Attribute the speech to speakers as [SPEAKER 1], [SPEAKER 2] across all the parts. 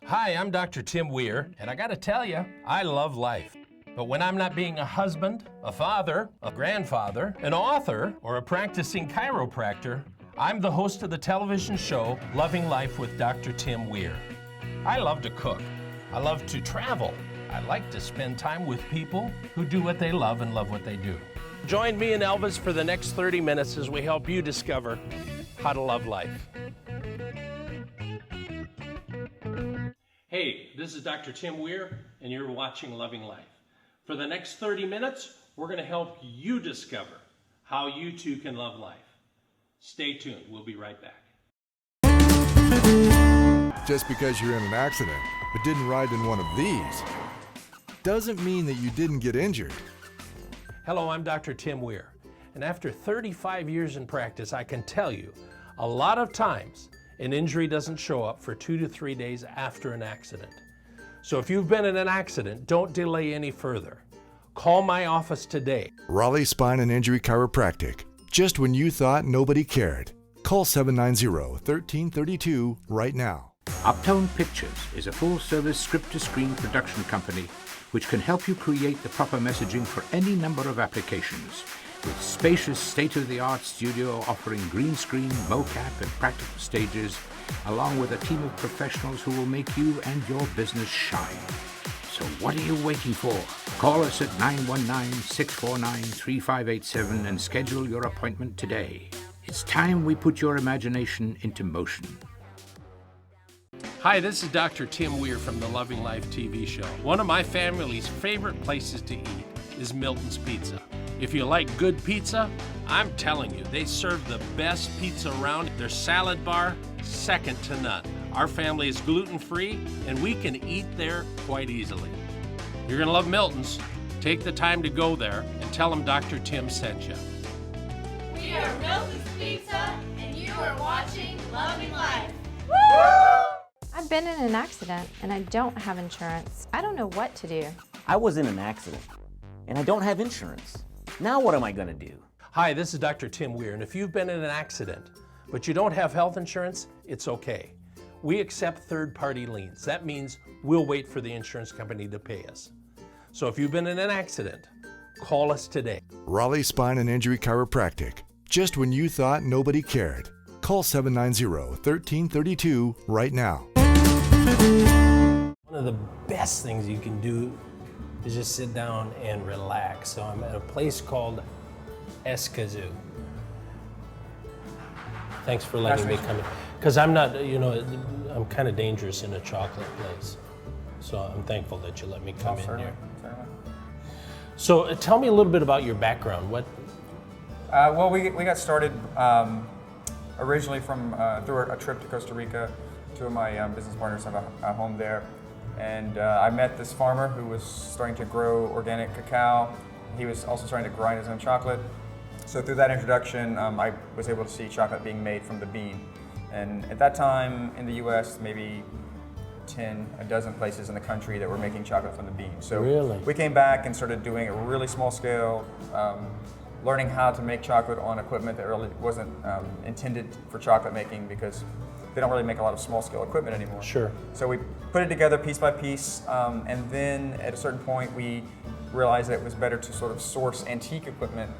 [SPEAKER 1] Hi, I'm Dr. Tim Weir, and I gotta tell you, I love life. But when I'm not being a husband, a father, a grandfather, an author, or a practicing chiropractor, I'm the host of the television show Loving Life with Dr. Tim Weir. I love to cook. I love to travel. I like to spend time with people who do what they love and love what they do. Join me and Elvis for the next 30 minutes as we help you discover how to love life. Hey, this is Dr. Tim Weir, and you're watching Loving Life. For the next 30 minutes, we're going to help you discover how you too can love life. Stay tuned. We'll be right back.
[SPEAKER 2] Just because you're in an accident but didn't ride in one of these doesn't mean that you didn't get injured.
[SPEAKER 1] Hello, I'm Dr. Tim Weir, and after 35 years in practice, I can tell you a lot of times an injury doesn't show up for 2 to 3 days after an accident. So if you've been in an accident, don't delay any further. Call my office today.
[SPEAKER 2] Raleigh Spine and Injury Chiropractic. Just when you thought nobody cared. Call 790-1332 right now.
[SPEAKER 3] Uptone Pictures is a full-service script-to-screen production company which can help you create the proper messaging for any number of applications. With spacious state-of-the-art studio offering green screen, mocap, and practical stages, along with a team of professionals who will make you and your business shine. So what are you waiting for? Call us at 919-649-3587 and schedule your appointment today. It's time we put your imagination into motion.
[SPEAKER 1] Hi, this is Dr. Tim Weir from the Loving Life TV show. One of my family's favorite places to eat is Milton's Pizza. If you like good pizza, I'm telling you, they serve the best pizza around. Their salad bar, second to none. Our family is gluten-free, and we can eat there quite easily. You're gonna love Milton's. Take the time to go there and tell them Dr. Tim sent you.
[SPEAKER 4] We are Milton's Pizza, and you are watching Loving Life. Woo!
[SPEAKER 5] I've been in an accident and I don't have insurance. I don't know what to do.
[SPEAKER 6] I was in an accident and I don't have insurance. Now what am I going to do?
[SPEAKER 1] Hi, this is Dr. Tim Weir, and if you've been in an accident but you don't have health insurance, it's okay. We accept third-party liens. That means we'll wait for the insurance company to pay us. So if you've been in an accident, call us today.
[SPEAKER 2] Raleigh Spine and Injury Chiropractic. Just when you thought nobody cared. Call 790-1332 right now.
[SPEAKER 1] One of the best things you can do is just sit down and relax. So I'm at a place called Escazu. Thanks for letting me come in. Because I'm not, I'm kind of dangerous in a chocolate place. So I'm thankful that you let me come in here. So tell me a little bit about your background.
[SPEAKER 7] Well, we got started originally from through a trip to Costa Rica. Two of my business partners have a home there. And I met this farmer who was starting to grow organic cacao. He was also starting to grind his own chocolate. So through that introduction, I was able to see chocolate being made from the bean. And at that time in the US, maybe a dozen places in the country that were making chocolate from the bean. So
[SPEAKER 1] really?
[SPEAKER 7] We came back and started doing a really small scale, learning how to make chocolate on equipment that really wasn't intended for chocolate making, because they don't really make a lot of small scale equipment anymore.
[SPEAKER 1] Sure.
[SPEAKER 7] So we put it together piece by piece, and then at a certain point we realized that it was better to sort of source antique equipment,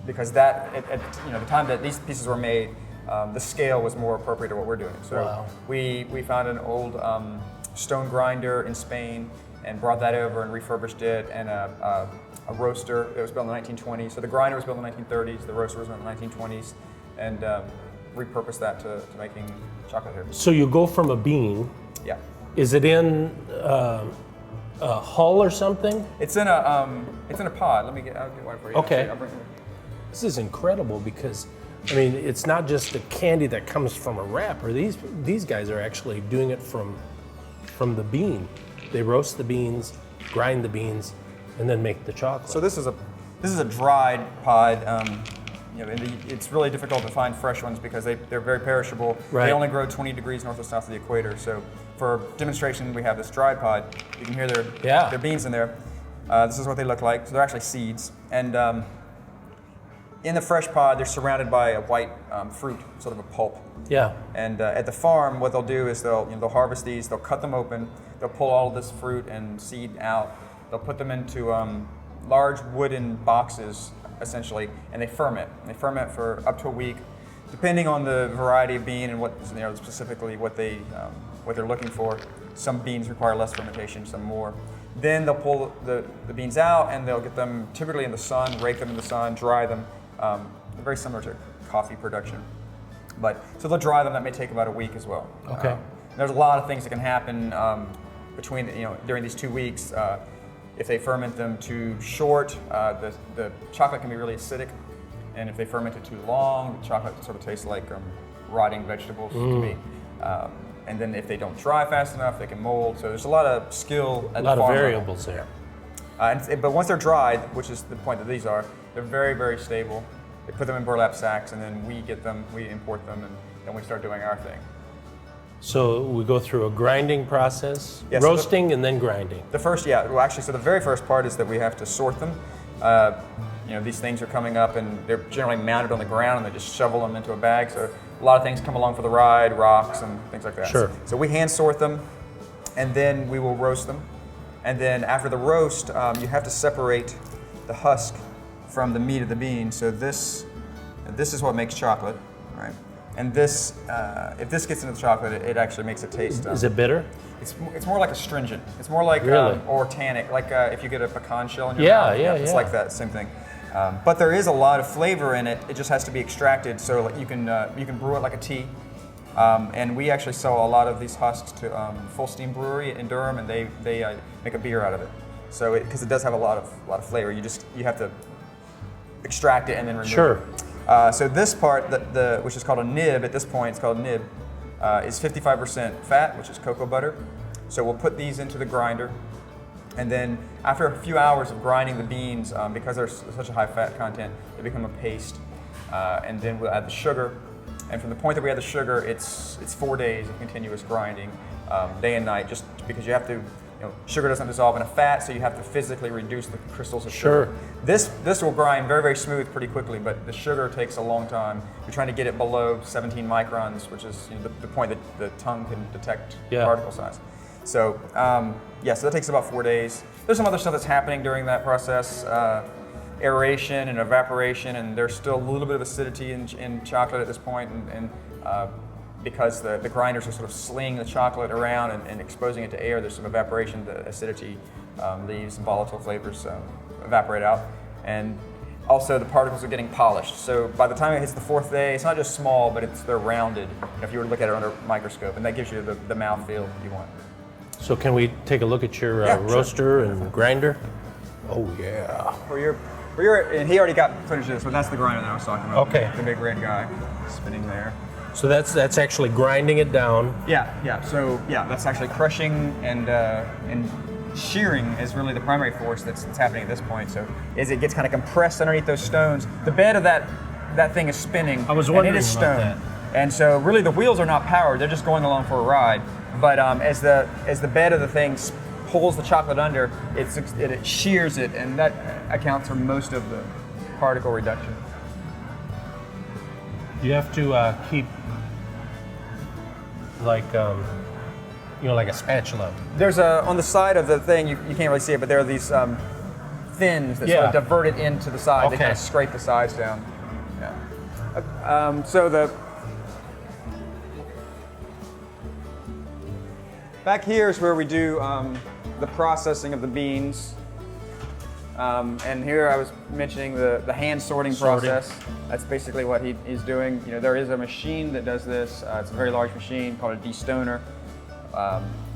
[SPEAKER 7] because that at the time that these pieces were made, the scale was more appropriate to what we're doing. So
[SPEAKER 1] wow.
[SPEAKER 7] we found an old stone grinder in Spain and brought that over and refurbished it, and a roaster that was built in the 1920s. So the grinder was built in the 1930s, the roaster was built in the 1920s, and repurposed that to making chocolate here.
[SPEAKER 1] So you go from a bean.
[SPEAKER 7] Yeah.
[SPEAKER 1] Is it in a hull or something?
[SPEAKER 7] It's in a pod. I'll get one for you.
[SPEAKER 1] Okay.
[SPEAKER 7] I'll bring it.
[SPEAKER 1] This is incredible because, I mean, it's not just the candy that comes from a wrapper. These guys are actually doing it from the bean. They roast the beans, grind the beans, and then make the chocolate.
[SPEAKER 7] So this is a dried pod. It's really difficult to find fresh ones because they're very perishable.
[SPEAKER 1] Right.
[SPEAKER 7] They only grow 20 degrees north and south of the equator. So for demonstration, we have this dried pod. You can hear their beans in there. This is what they look like. So they're actually seeds. And in the fresh pod, they're surrounded by a white fruit, sort of a pulp.
[SPEAKER 1] Yeah.
[SPEAKER 7] And at the farm, what they'll do is they'll harvest these, they'll cut them open, they'll pull all of this fruit and seed out, they'll put them into large wooden boxes, essentially, and they ferment. They ferment for up to a week, depending on the variety of bean and what, specifically what they're looking for. Some beans require less fermentation, some more. Then they'll pull the beans out and they'll get them typically in the sun, rake them in the sun, dry them. They're very similar to coffee production. So they'll dry them. That may take about a week as well.
[SPEAKER 1] Okay.
[SPEAKER 7] There's a lot of things that can happen between during these 2 weeks. If they ferment them too short, the chocolate can be really acidic, and if they ferment it too long, the chocolate sort of tastes like rotting vegetables to me. And then if they don't dry fast enough, they can mold. So there's a lot of skill at the farm
[SPEAKER 1] A lot of
[SPEAKER 7] level.
[SPEAKER 1] variables there.
[SPEAKER 7] But once they're dried, which is the point that these are, they're very, very stable. They put them in burlap sacks, and then we import them, and then we start doing our thing.
[SPEAKER 1] So we go through a grinding process,
[SPEAKER 7] Yeah, so
[SPEAKER 1] roasting, and then grinding.
[SPEAKER 7] The very first part is that we have to sort them. These things are coming up, and they're generally mounted on the ground, and they just shovel them into a bag. So a lot of things come along for the ride, rocks and things like that.
[SPEAKER 1] Sure.
[SPEAKER 7] So we hand sort them, and then we will roast them. And then after the roast, you have to separate the husk from the meat of the bean. So this is what makes chocolate, right? And this, if this gets into the chocolate, it actually makes it taste.
[SPEAKER 1] Is it bitter?
[SPEAKER 7] It's more like astringent. It's more like
[SPEAKER 1] Really?
[SPEAKER 7] or tannic, like if you get a pecan shell in your mouth. It's like that, same thing. But there is a lot of flavor in it. It just has to be extracted. So you can brew it like a tea. And we actually sell a lot of these husks to Full Steam Brewery in Durham, and they make a beer out of it. So because it does have a lot of flavor, you have to extract it and then remove it. So this part, which is called a nib, at this point it's called a nib, is 55% fat, which is cocoa butter. So we'll put these into the grinder, and then after a few hours of grinding the beans, because there's such a high fat content, they become a paste. And then we'll add the sugar. And from the point that we add the sugar, it's 4 days of continuous grinding, day and night, just because you have to. Sugar doesn't dissolve in a fat, so you have to physically reduce the crystals of sugar. This will grind very, very smooth pretty quickly, but the sugar takes a long time. You're trying to get it below 17 microns, which is the point that the tongue can detect particle size. So so that takes about 4 days. There's some other stuff that's happening during that process, aeration and evaporation, and there's still a little bit of acidity in chocolate at this point, and because the grinders are sort of slinging the chocolate around and exposing it to air, there's some evaporation. The acidity leaves, some volatile flavors evaporate out. And also the particles are getting polished. So by the time it hits the 4th day, it's not just small, but they're rounded, if you were to look at it under a microscope, and that gives you the mouthfeel you want.
[SPEAKER 1] So can we take a look at your roaster and grinder? Oh yeah.
[SPEAKER 7] And he already got footage of this, but that's the grinder that I was talking about.
[SPEAKER 1] Okay.
[SPEAKER 7] The big red guy spinning there.
[SPEAKER 1] So that's actually grinding it down.
[SPEAKER 7] So that's actually crushing and shearing is really the primary force that's happening at this point. So as it gets kind of compressed underneath those stones, the bed of that thing is spinning.
[SPEAKER 1] I was wondering
[SPEAKER 7] and it is
[SPEAKER 1] about
[SPEAKER 7] stone.
[SPEAKER 1] that.
[SPEAKER 7] And so really the wheels are not powered; they're just going along for a ride. But as the bed of the thing pulls the chocolate under, it shears it, and that accounts for most of the particle reduction.
[SPEAKER 1] You have to keep like a spatula.
[SPEAKER 7] There's on the side of the thing, you can't really see it, but there are these fins that sort of divert it into the sides. They kind of scrape the sides down. Back here is where we do the processing of the beans. And here I was mentioning the hand sorting process. That's basically what he's doing. There is a machine that does this. It's a very large machine called a destoner.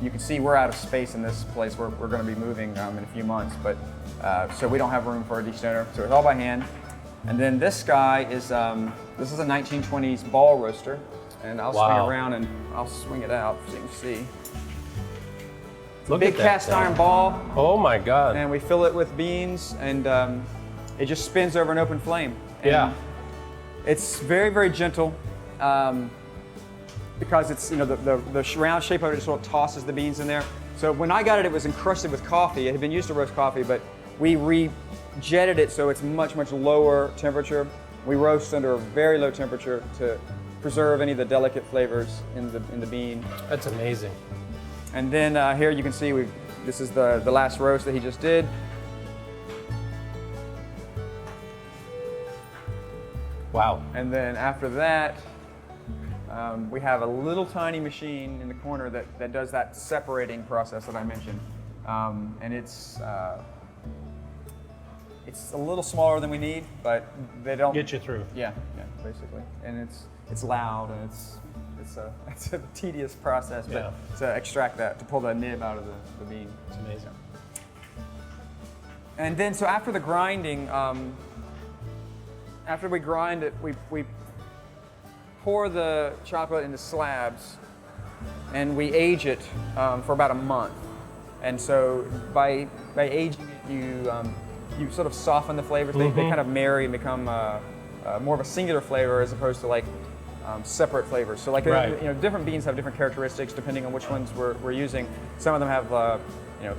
[SPEAKER 7] You can see we're out of space in this place. We're going to be moving in a few months, but so we don't have room for a destoner. So it's all by hand. And then this guy is this is a 1920s ball roaster, and I'll swing it around and I'll swing it out so you can see.
[SPEAKER 1] Look
[SPEAKER 7] Big
[SPEAKER 1] at that
[SPEAKER 7] cast iron ball.
[SPEAKER 1] Oh my God.
[SPEAKER 7] And we fill it with beans, and it just spins over an open flame. And it's very, very gentle because it's the round shape of it just sort of tosses the beans in there. So when I got it, it was encrusted with coffee. It had been used to roast coffee, but we re-jetted it so it's much, much lower temperature. We roast under a very low temperature to preserve any of the delicate flavors in the bean.
[SPEAKER 1] That's amazing.
[SPEAKER 7] And then here you can see this is the last roast that he just did.
[SPEAKER 1] Wow.
[SPEAKER 7] And then after that, we have a little tiny machine in the corner that does that separating process that I mentioned. And it's a little smaller than we need, but they don't
[SPEAKER 1] Get you through.
[SPEAKER 7] Yeah, basically. And it's loud and it's a tedious process, but to extract that, to pull the nib out of the bean.
[SPEAKER 1] It's amazing.
[SPEAKER 7] And then, so after the grinding, after we grind it, we pour the chocolate into slabs, and we age it for about a month. And so by aging it, you sort of soften the flavors. They kind of marry and become more of a singular flavor as opposed to like separate flavors. So like different beans have different characteristics depending on which ones we're using. Some of them have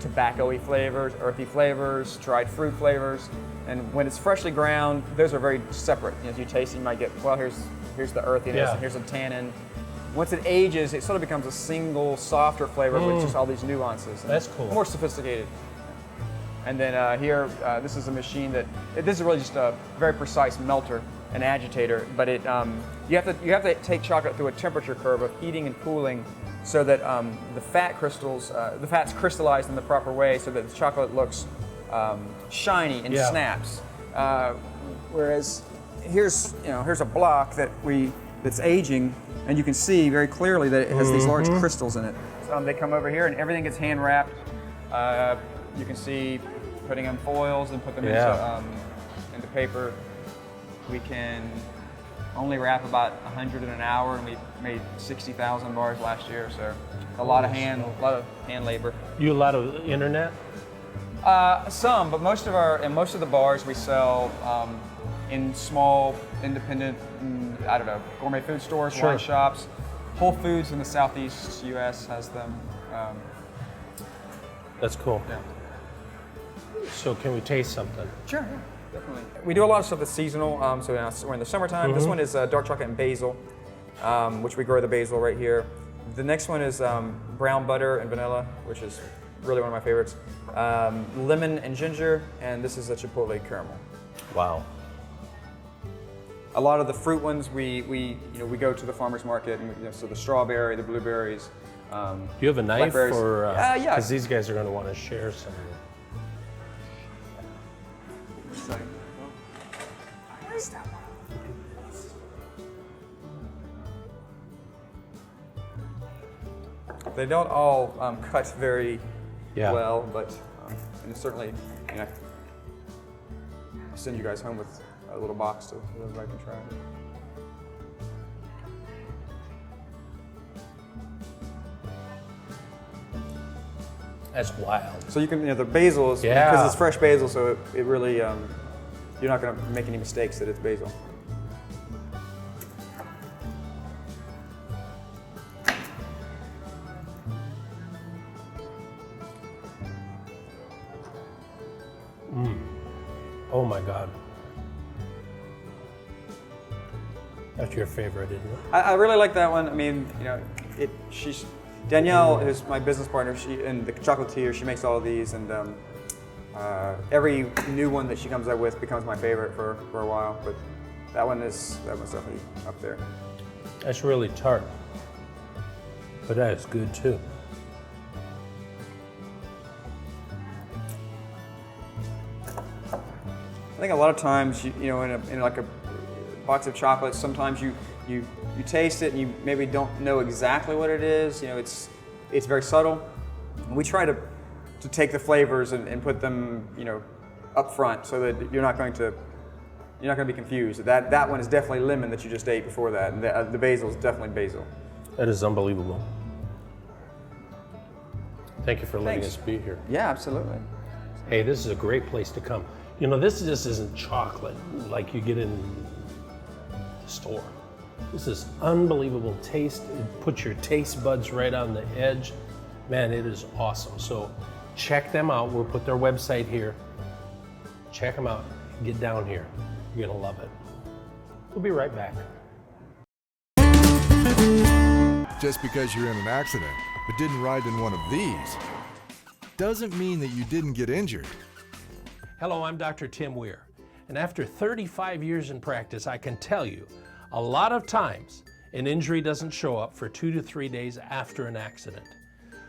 [SPEAKER 7] tobacco-y flavors, earthy flavors, dried fruit flavors. And when it's freshly ground, those are very separate. As you taste, you might get, well, here's the earthiness, and here's the tannin. Once it ages, it sort of becomes a single, softer flavor with just all these nuances.
[SPEAKER 1] That's cool.
[SPEAKER 7] More sophisticated. And then here, this is a machine this is really just a very precise melter, an agitator. But you have to take chocolate through a temperature curve of heating and cooling, so that the fat's crystallized in the proper way, so that the chocolate looks shiny and snaps. Whereas here's a block that's aging, and you can see very clearly that it has these large crystals in it. So they come over here, and everything gets hand wrapped. You can see putting in foils and put them into paper. We can only wrap about 100 in an hour, and we made 60,000 bars last year. So a lot of hand labor.
[SPEAKER 1] You a lot of internet?
[SPEAKER 7] Some, but most of the bars we sell in small, independent, gourmet food stores, wine shops. Whole Foods in the Southeast U.S. has them.
[SPEAKER 1] That's cool.
[SPEAKER 7] Yeah.
[SPEAKER 1] So can we taste something?
[SPEAKER 7] Sure, yeah, definitely. We do a lot of stuff that's seasonal. So we're in the summertime. This one is dark chocolate and basil, which we grow the basil right here. The next one is brown butter and vanilla, which is really one of my favorites. Lemon and ginger, and this is a chipotle caramel.
[SPEAKER 1] Wow.
[SPEAKER 7] A lot of the fruit ones we go to the farmers market, and so the strawberry, the blueberries.
[SPEAKER 1] Do you have a knife, or
[SPEAKER 7] yeah?
[SPEAKER 1] Because these guys are going to want to share some. They don't all cut very well, but and certainly, send you guys home with a little box so everybody can try it. That's wild.
[SPEAKER 7] So you can, the basil is, because it's fresh basil, so it really, you're not going to make any mistakes that it's basil.
[SPEAKER 1] Oh my God. That's your favorite, isn't it?
[SPEAKER 7] I really like that one. I mean, Danielle is my business partner. And the chocolatier. She makes all of these, and every new one that she comes up with becomes my favorite for a while. But that one's definitely up there.
[SPEAKER 1] That's really tart, but that is good too.
[SPEAKER 7] I think a lot of times, in like a box of chocolates, sometimes you taste it and you maybe don't know exactly what it is. It's very subtle. And we try to take the flavors and put them, up front, so that you're not going to be confused. That one is definitely lemon that you just ate before that, and the basil is definitely basil.
[SPEAKER 1] That is unbelievable. Thank you for letting us be here.
[SPEAKER 7] Yeah, absolutely.
[SPEAKER 1] Hey, this is a great place to come. This just isn't chocolate like you get in the store. This is unbelievable taste. It puts your taste buds right on the edge. Man, it is awesome. So check them out. We'll put their website here. Check them out. Get down here. You're gonna love it. We'll be right back.
[SPEAKER 2] Just because you're in an accident but didn't ride in one of these doesn't mean that you didn't get injured.
[SPEAKER 1] Hello, I'm Dr. Tim Weir, and after 35 years in practice, I can tell you a lot of times an injury doesn't show up for 2 to 3 days after an accident.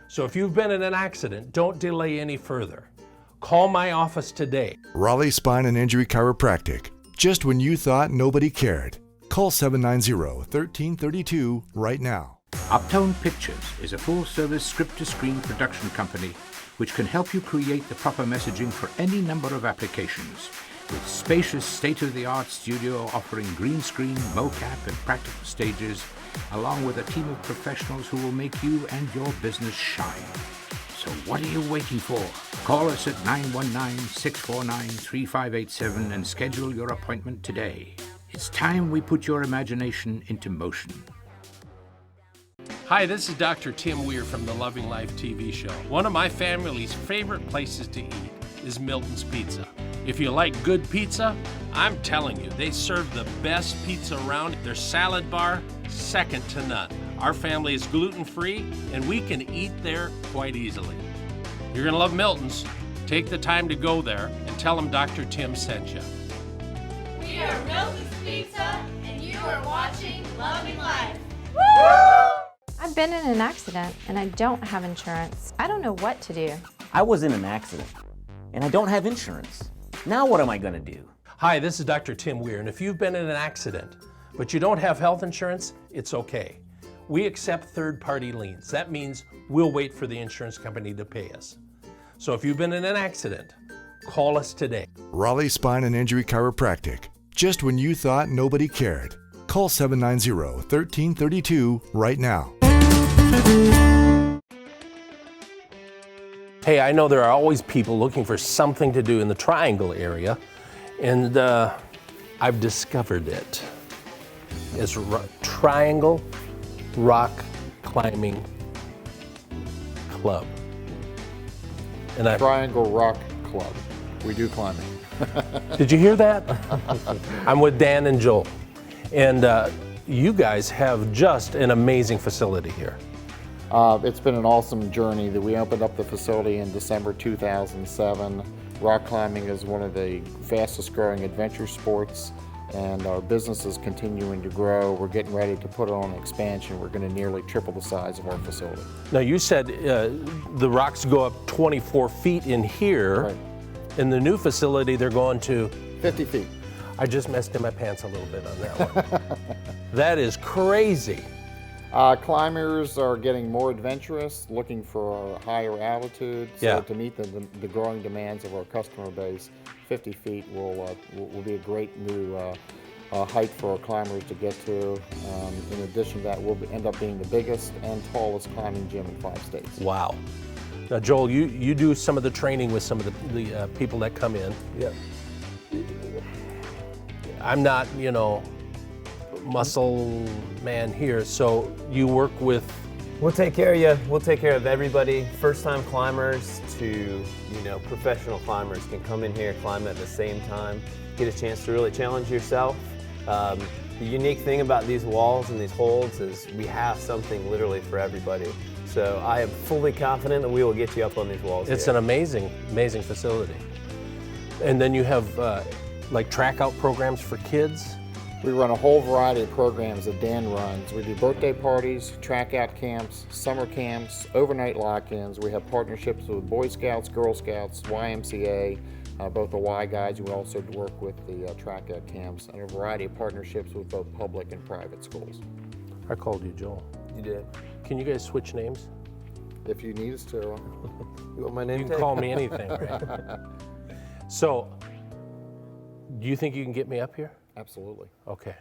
[SPEAKER 1] So if you've been in an accident, don't delay any further. Call my office today.
[SPEAKER 2] Raleigh Spine and Injury Chiropractic. Just when you thought nobody cared. Call 790-1332 right now.
[SPEAKER 3] Uptown Pictures is a full-service script-to-screen production company which can help you create the proper messaging for any number of applications, with spacious state-of-the-art studio offering green screen, mocap, and practical stages, along with a team of professionals who will make you and your business shine. So what are you waiting for? Call us at 919-649-3587 and schedule your appointment today. It's time we put your imagination into motion.
[SPEAKER 1] Hi, this is Dr. Tim Weir from the Loving Life TV show. One of my family's favorite places to eat is Milton's Pizza. If you like good pizza, I'm telling you, they serve the best pizza around. Their salad bar, second to none. Our family is gluten-free, and we can eat there quite easily. You're gonna love Milton's. Take the time to go there and tell them Dr. Tim sent you.
[SPEAKER 4] We are Milton's Pizza, and you are watching Loving Life.
[SPEAKER 5] I've been in an accident and I don't have insurance. I don't know what to do.
[SPEAKER 6] I was in an accident, and I don't have insurance. Now what am I gonna do?
[SPEAKER 1] Hi, this is Dr. Tim Weir, and if you've been in an accident, but you don't have health insurance, it's okay. We accept third-party liens. That means we'll wait for the insurance company to pay us. So if you've been in an accident, call us today.
[SPEAKER 2] Raleigh Spine and Injury Chiropractic. Just when you thought nobody cared. Call 790-1332 right now.
[SPEAKER 1] Hey, I know there are always people looking for something to do in the Triangle area, and I've discovered it. It's Triangle Rock Climbing Club. And
[SPEAKER 8] Triangle Rock Club. We do climbing.
[SPEAKER 1] Did you hear that? I'm with Dan and Joel, and you guys have just an amazing facility here.
[SPEAKER 8] It's been an awesome journey. That we opened up the facility in December 2007. Rock climbing is one of the fastest growing adventure sports, and our business is continuing to grow. We're getting ready to put on an expansion. We're going to nearly triple the size of our facility.
[SPEAKER 1] Now you said the rocks go up 24 feet in here.
[SPEAKER 8] Right.
[SPEAKER 1] In the new facility, they're going to
[SPEAKER 8] 50 feet.
[SPEAKER 1] I just messed in my pants a little bit on that one. That is crazy.
[SPEAKER 8] Climbers are getting more adventurous, looking for higher altitude. So
[SPEAKER 1] Yeah.
[SPEAKER 8] to meet the growing demands of our customer base, 50 feet will be a great new height for our climbers to get to. In addition to that, we'll end up being the biggest and tallest climbing gym in 5 states.
[SPEAKER 1] Wow. Now, Joel, you do some of the training with some of the people that come in.
[SPEAKER 8] Yeah.
[SPEAKER 1] I'm not, muscle man here, so you work with.
[SPEAKER 9] We'll take care of you. We'll take care of everybody. First-time climbers to, professional climbers can come in here, climb at the same time, get a chance to really challenge yourself. The unique thing about these walls and these holds is we have something literally for everybody. So I am fully confident that we will get you up on these walls.
[SPEAKER 1] It's
[SPEAKER 9] here.
[SPEAKER 1] an amazing, amazing facility. And then you have like track out programs for kids.
[SPEAKER 8] We run a whole variety of programs that Dan runs. We do birthday parties, track out camps, summer camps, overnight lock-ins. We have partnerships with Boy Scouts, Girl Scouts, YMCA, both the Y guides. We also work with the track out camps, and a variety of partnerships with both public and private schools.
[SPEAKER 1] I called you Joel.
[SPEAKER 9] You did.
[SPEAKER 1] Can you guys switch names?
[SPEAKER 8] If you need us to.
[SPEAKER 9] You want my name
[SPEAKER 1] You can
[SPEAKER 9] tag?
[SPEAKER 1] call me anything, right? So, do you think you can get me up here?
[SPEAKER 8] Absolutely.
[SPEAKER 1] Okay,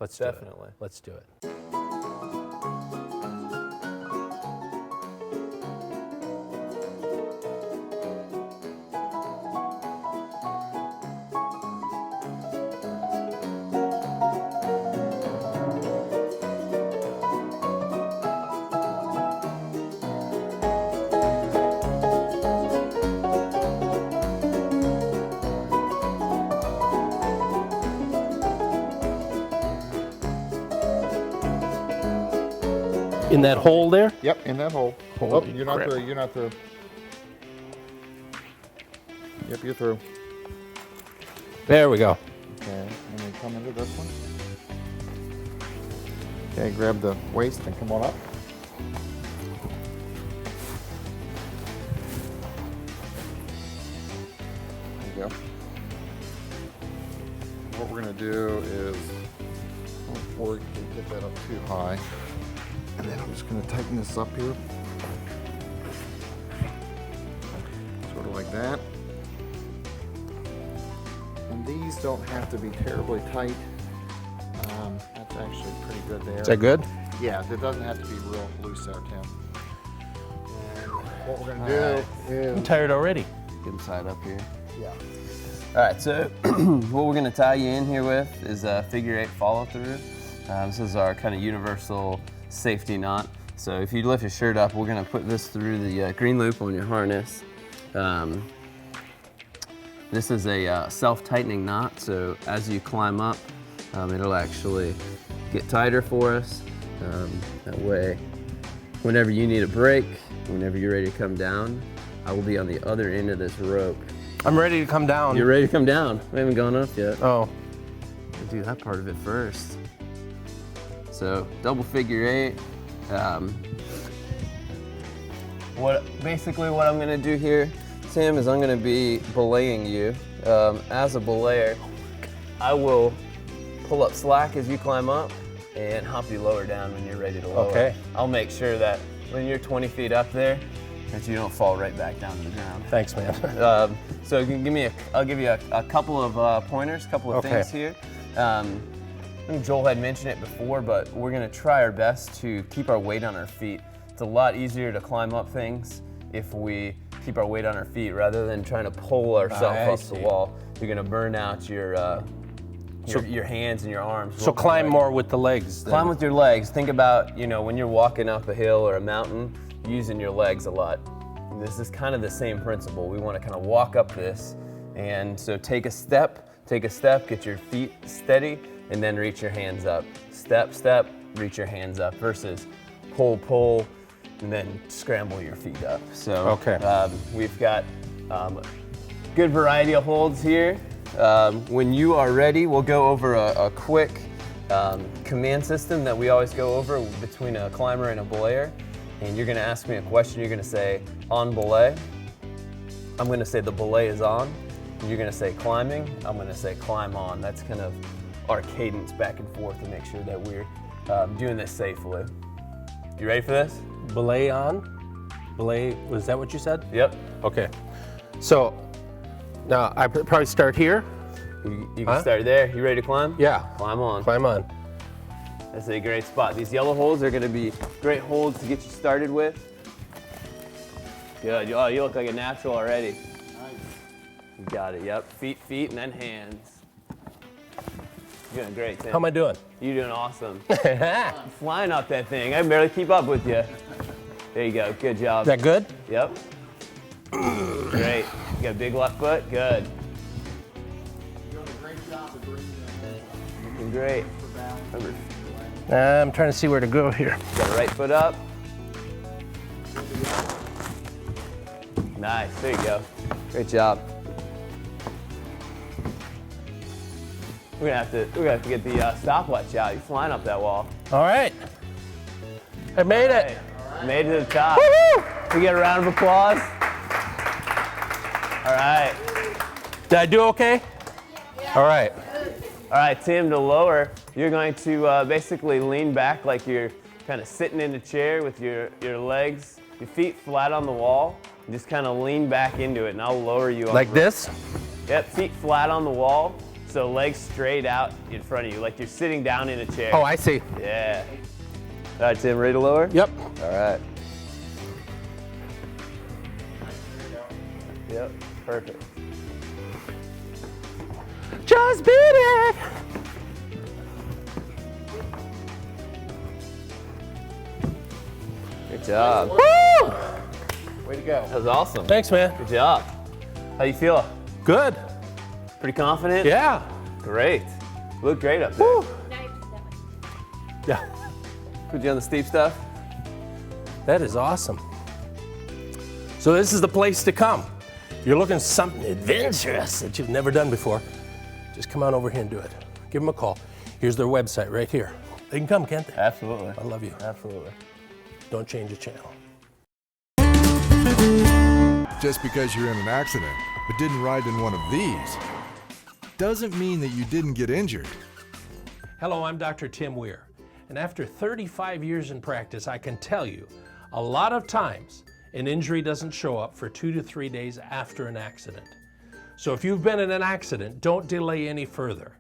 [SPEAKER 1] let's
[SPEAKER 9] Definitely.
[SPEAKER 1] do it. Let's do it. In that hole there?
[SPEAKER 8] Yep, in that hole.
[SPEAKER 1] Holy
[SPEAKER 8] Oh, you're not
[SPEAKER 1] crap.
[SPEAKER 8] through. You're not through. Yep, you're through.
[SPEAKER 1] There we go.
[SPEAKER 8] Okay, and then come into this one. Okay, grab the waist and come on up. There you go. What we're gonna do is, before we get that up too high, and then I'm just gonna tighten this up here. Sort of like that. And these don't have to be terribly tight. That's actually pretty good there.
[SPEAKER 1] Is that good?
[SPEAKER 8] Yeah, it doesn't have to be real loose there, Tim. And what we're gonna do is...
[SPEAKER 1] I'm tired already.
[SPEAKER 9] Get them tied up here.
[SPEAKER 8] Yeah.
[SPEAKER 9] All right, so what we're gonna tie you in here with is a figure 8 follow through. This is our kind of universal safety knot. So if you lift your shirt up, we're gonna put this through the green loop on your harness. This is a self-tightening knot, so as you climb up, it'll actually get tighter for us. That way, whenever you need a break, whenever you're ready to come down, I will be on the other end of this rope.
[SPEAKER 1] I'm ready to come down.
[SPEAKER 9] You're ready to come down. We haven't gone up yet.
[SPEAKER 1] Oh.
[SPEAKER 9] We'll do that part of it first. So double figure 8. Basically what I'm gonna do here, Tim, is I'm gonna be belaying you. As a belayer, I will pull up slack as you climb up and hop you lower down when you're ready to lower.
[SPEAKER 1] Okay.
[SPEAKER 9] I'll make sure that when you're 20 feet up there, that you don't fall right back down to the ground.
[SPEAKER 1] Thanks, man.
[SPEAKER 9] So you can I'll give you a couple of pointers, couple of
[SPEAKER 1] Okay.
[SPEAKER 9] things here. I think Joel had mentioned it before, but we're gonna try our best to keep our weight on our feet. It's a lot easier to climb up things if we keep our weight on our feet rather than trying to pull ourselves
[SPEAKER 1] I
[SPEAKER 9] up
[SPEAKER 1] see.
[SPEAKER 9] the wall. You're gonna burn out your hands and your arms.
[SPEAKER 1] So climb more with the legs. then.
[SPEAKER 9] Climb with your legs. Think about, when you're walking up a hill or a mountain, using your legs a lot. This is kind of the same principle. We want to kind of walk up this, and so take a step, get your feet steady, and then reach your hands up. Step, step, reach your hands up versus pull, and then scramble your feet up. So
[SPEAKER 1] Okay.
[SPEAKER 9] We've got good variety of holds here. When you are ready, we'll go over a quick command system that we always go over between a climber and a belayer. And you're gonna ask me a question, you're gonna say, on belay. I'm gonna say the belay is on. You're gonna say climbing, I'm gonna say climb on. That's kind of our cadence back and forth to make sure that we're doing this safely. You ready for this?
[SPEAKER 1] Belay on? Belay, was that what you said?
[SPEAKER 9] Yep.
[SPEAKER 1] Okay. So, now I probably start here.
[SPEAKER 9] You can start there. You ready to climb?
[SPEAKER 1] Yeah.
[SPEAKER 9] Climb on.
[SPEAKER 1] Climb on.
[SPEAKER 9] That's a great spot. These yellow holes are gonna be great holds to get you started with. Good. Oh, you look like a natural already. Nice. You got it. Yep. Feet, and then hands. You're doing great, Tim.
[SPEAKER 1] How am I doing?
[SPEAKER 9] You're doing awesome. Flying up that thing. I can barely keep up with you. There you go. Good job.
[SPEAKER 1] Is that good?
[SPEAKER 9] Yep. Great. You got a big left foot? Good.
[SPEAKER 8] You're doing a great job of bringing
[SPEAKER 9] Looking great. Remember,
[SPEAKER 1] I'm trying to see where to go here.
[SPEAKER 9] got the right foot up. Nice. There you go. Great job. We're gonna have to get the stopwatch out. You're flying up that wall.
[SPEAKER 1] All right. I made it.
[SPEAKER 9] Right. Made it to the top.
[SPEAKER 1] Woo-hoo!
[SPEAKER 9] We get a round of applause. All right.
[SPEAKER 1] Did I do okay? All right.
[SPEAKER 9] All right, Tim, to lower, you're going to basically lean back like you're kind of sitting in a chair with your legs, your feet flat on the wall. And just kind of lean back into it, and I'll lower you.
[SPEAKER 1] Like this?
[SPEAKER 9] Yep, feet flat on the wall, so legs straight out in front of you, like you're sitting down in a chair.
[SPEAKER 1] Oh, I see.
[SPEAKER 9] Yeah. All right, Tim, ready to lower?
[SPEAKER 1] Yep.
[SPEAKER 9] All right. Yep, perfect.
[SPEAKER 1] Just beat it.
[SPEAKER 9] Good job.
[SPEAKER 1] Woo!
[SPEAKER 8] Way to go.
[SPEAKER 9] That was awesome.
[SPEAKER 1] Thanks, man.
[SPEAKER 9] Good job. How you feel?
[SPEAKER 1] Good.
[SPEAKER 9] Pretty confident?
[SPEAKER 1] Yeah.
[SPEAKER 9] Great. Look great up there.
[SPEAKER 1] Woo. Yeah.
[SPEAKER 9] Put you on the steep stuff?
[SPEAKER 1] That is awesome. So this is the place to come. If you're looking for something adventurous that you've never done before, just come on over here and do it. Give them a call. Here's their website right here. They can come, can't they?
[SPEAKER 9] Absolutely.
[SPEAKER 1] I love you.
[SPEAKER 9] Absolutely.
[SPEAKER 1] Don't change the channel.
[SPEAKER 2] Just because you're in an accident but didn't ride in one of these doesn't mean that you didn't get injured.
[SPEAKER 1] Hello, I'm Dr. Tim Weir, and after 35 years in practice, I can tell you a lot of times an injury doesn't show up for 2 to 3 days after an accident. So if you've been in an accident, don't delay any further.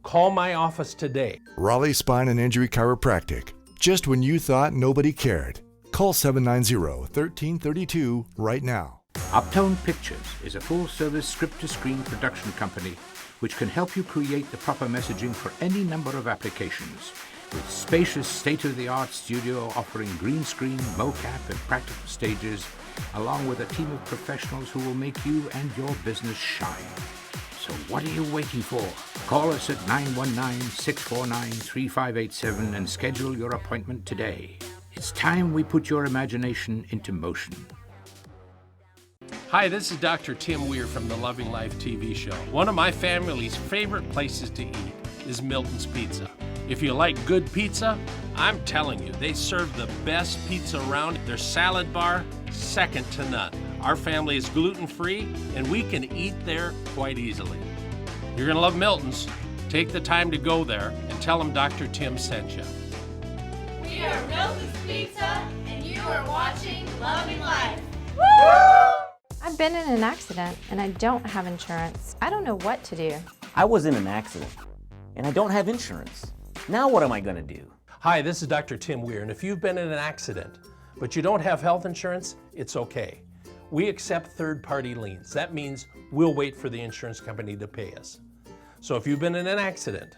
[SPEAKER 1] Call my office today.
[SPEAKER 2] Raleigh Spine and Injury Chiropractic. Just when you thought nobody cared. Call 790-1332 right now.
[SPEAKER 3] Uptone Pictures is a full-service script-to-screen production company which can help you create the proper messaging for any number of applications. With spacious state-of-the-art studio offering green screen, mocap, and practical stages, along with a team of professionals who will make you and your business shine. So what are you waiting for? Call us at 919-649-3587 and schedule your appointment today. It's time we put your imagination into motion.
[SPEAKER 1] Hi, this is Dr. Tim Weir from the Loving Life TV show. One of my family's favorite places to eat is Milton's Pizza. If you like good pizza, I'm telling you, they serve the best pizza around. Their salad bar, second to none. Our family is gluten-free, and we can eat there quite easily. You're gonna love Milton's. Take the time to go there and tell them Dr. Tim sent you.
[SPEAKER 4] We are Milton's Pizza, and you are watching Loving Life.
[SPEAKER 5] I've been in an accident and I don't have insurance. I don't know what to do.
[SPEAKER 6] I was in an accident, and I don't have insurance. Now what am I gonna do?
[SPEAKER 1] Hi, this is Dr. Tim Weir, and if you've been in an accident, but you don't have health insurance, it's okay. We accept third-party liens. That means we'll wait for the insurance company to pay us. So if you've been in an accident,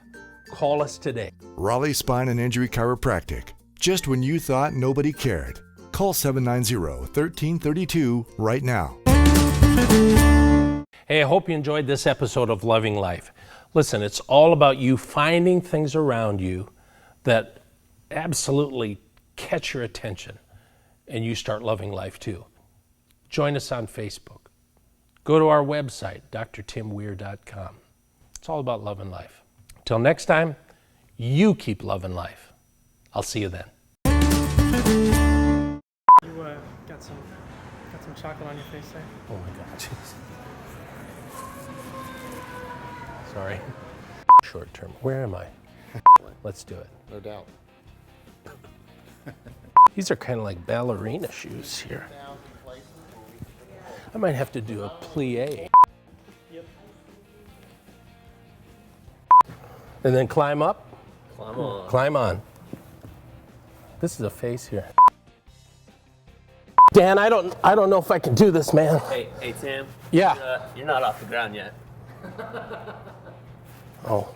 [SPEAKER 1] call us today.
[SPEAKER 2] Raleigh Spine and Injury Chiropractic. Just when you thought nobody cared. Call 790-1332 right now.
[SPEAKER 1] Hey, I hope you enjoyed this episode of Loving Life. Listen, it's all about you finding things around you that absolutely catch your attention, and you start loving life too. Join us on Facebook. Go to our website, drtimweir.com. It's all about loving life. Till next time, you keep loving life. I'll see you then.
[SPEAKER 10] You got some chocolate on your face there.
[SPEAKER 1] Oh my God, jeez. Sorry. Short term. Where am I? Let's do it.
[SPEAKER 8] No doubt.
[SPEAKER 1] These are kind of like ballerina shoes here. I might have to do a plie.
[SPEAKER 10] Yep.
[SPEAKER 1] And then climb up.
[SPEAKER 9] Climb on.
[SPEAKER 1] Climb on. This is a face here. Dan, I don't know if I can do this, man.
[SPEAKER 9] Hey, Tim.
[SPEAKER 1] Yeah.
[SPEAKER 9] You're not off the ground yet.
[SPEAKER 1] Oh.